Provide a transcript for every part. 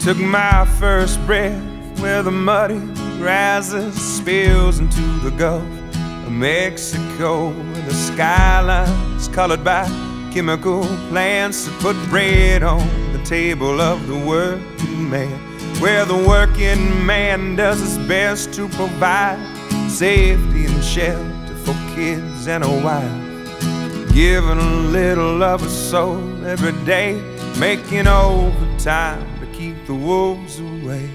Took my first breath where the muddy rises, spills into the Gulf of Mexico, where the skyline's colored by chemical plants that put bread on the table of the working man, where the working man does his best to provide safety and shelter for kids and a wife, giving a little of his soul every day, making overtime to keep the wolves away.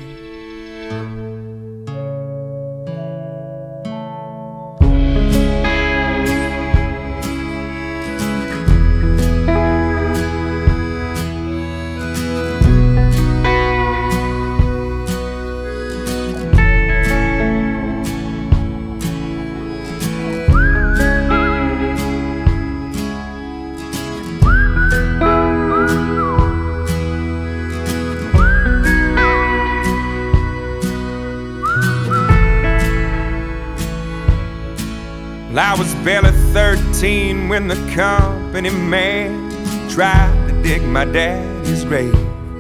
I was barely 13 when the company man tried to dig my daddy's grave.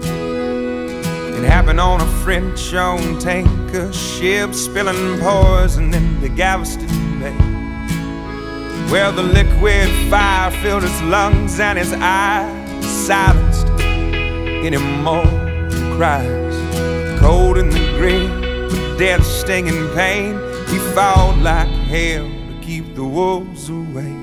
It happened on a French-owned tanker ship, spilling poison into Galveston Bay, where the liquid fire filled his lungs and his eyes silenced any more cries. Cold in the grave, with death stinging pain, he fought like hell keep the wolves away.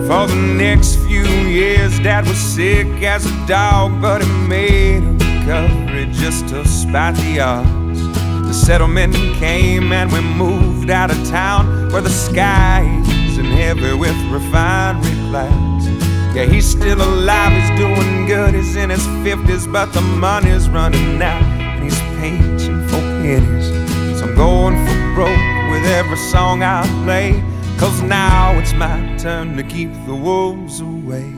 For the next few years, Dad was sick as a dog, but he made a recovery just to spite the odds. The settlement came and we moved out of town, where the sky isn't heavy with refinery clouds. Yeah, he's still alive, he's doing good, he's in his 50s, but the money's running out and he's pinching for pennies. So I'm going for broke with every song I play, 'cause now it's my turn to keep the wolves away.